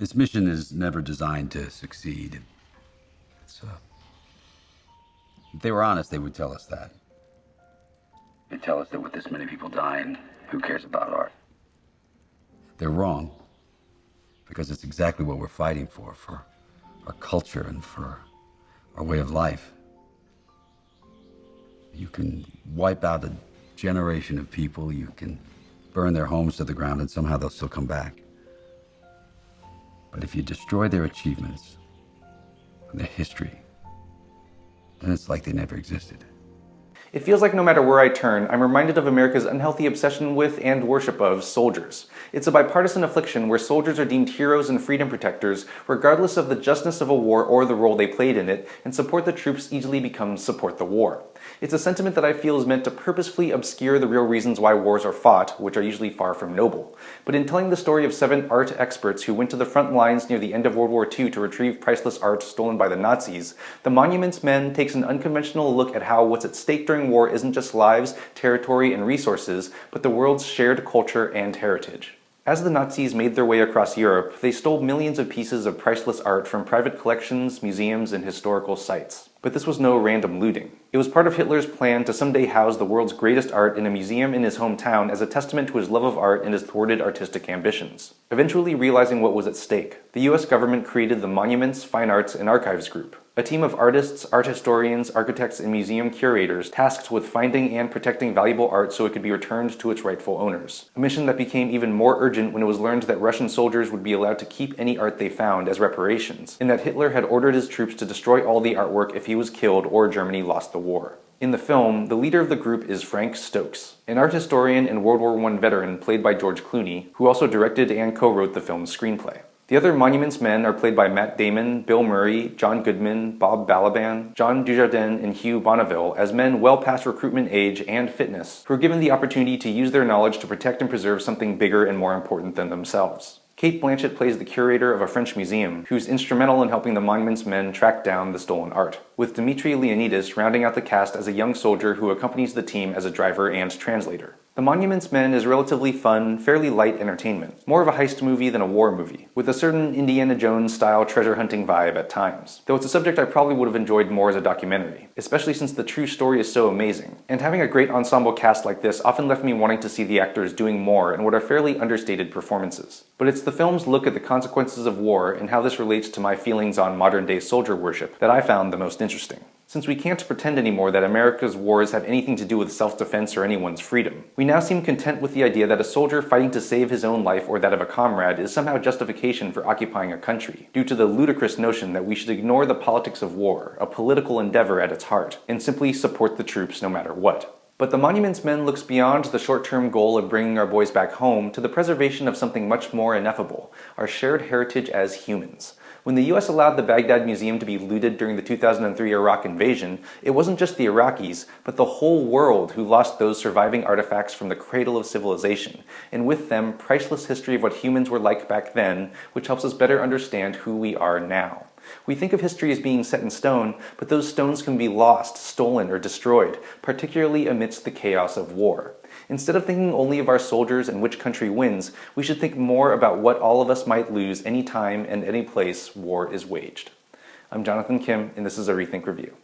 Its mission is never designed to succeed. If they were honest, they would tell us that. They'd tell us that with this many people dying, who cares about art? They're wrong, because it's exactly what we're fighting for our culture and for our way of life. You can wipe out a generation of people, you can burn their homes to the ground, and somehow they'll still come back. But if you destroy their achievements and their history, then it's like they never existed. It feels like no matter where I turn, I'm reminded of America's unhealthy obsession with and worship of soldiers. It's a bipartisan affliction where soldiers are deemed heroes and freedom protectors, regardless of the justness of a war or the role they played in it, and support the troops easily becomes support the war. It's a sentiment that I feel is meant to purposefully obscure the real reasons why wars are fought, which are usually far from noble. But in telling the story of 7 art experts who went to the front lines near the end of World War II to retrieve priceless art stolen by the Nazis, The Monuments Men takes an unconventional look at how what's at stake during war isn't just lives, territory, and resources, but the world's shared culture and heritage. As the Nazis made their way across Europe, they stole millions of pieces of priceless art from private collections, museums, and historical sites. But this was no random looting. It was part of Hitler's plan to someday house the world's greatest art in a museum in his hometown as a testament to his love of art and his thwarted artistic ambitions. Eventually realizing what was at stake, the US government created the Monuments, Fine Arts, and Archives Group, a team of artists, art historians, architects, and museum curators tasked with finding and protecting valuable art so it could be returned to its rightful owners. A mission that became even more urgent when it was learned that Russian soldiers would be allowed to keep any art they found as reparations, and that Hitler had ordered his troops to destroy all the artwork if he was killed or Germany lost the war. In the film, the leader of the group is Frank Stokes, an art historian and World War I veteran played by George Clooney, who also directed and co-wrote the film's screenplay. The other Monuments Men are played by Matt Damon, Bill Murray, John Goodman, Bob Balaban, John Dujardin, and Hugh Bonneville as men well past recruitment age and fitness, who are given the opportunity to use their knowledge to protect and preserve something bigger and more important than themselves. Kate Blanchett plays the curator of a French museum, who's instrumental in helping the Monuments Men track down the stolen art, with Dimitri Leonidis rounding out the cast as a young soldier who accompanies the team as a driver and translator. The Monuments Men is relatively fun, fairly light entertainment, more of a heist movie than a war movie, with a certain Indiana Jones-style treasure-hunting vibe at times, though it's a subject I probably would have enjoyed more as a documentary, especially since the true story is so amazing, and having a great ensemble cast like this often left me wanting to see the actors doing more in what are fairly understated performances. But it's the film's look at the consequences of war and how this relates to my feelings on modern-day soldier worship that I found the most interesting. Since we can't pretend anymore that America's wars have anything to do with self-defense or anyone's freedom, we now seem content with the idea that a soldier fighting to save his own life or that of a comrade is somehow justification for occupying a country, due to the ludicrous notion that we should ignore the politics of war, a political endeavor at its heart, and simply support the troops no matter what. But the Monuments Men looks beyond the short-term goal of bringing our boys back home to the preservation of something much more ineffable, our shared heritage as humans. When the US allowed the Baghdad Museum to be looted during the 2003 Iraq invasion, it wasn't just the Iraqis, but the whole world who lost those surviving artifacts from the cradle of civilization, and with them, priceless history of what humans were like back then, which helps us better understand who we are now. We think of history as being set in stone, but those stones can be lost, stolen, or destroyed, particularly amidst the chaos of war. Instead of thinking only of our soldiers and which country wins, we should think more about what all of us might lose any time and any place war is waged. I'm Jonathan Kim, and this is a ReThink Review.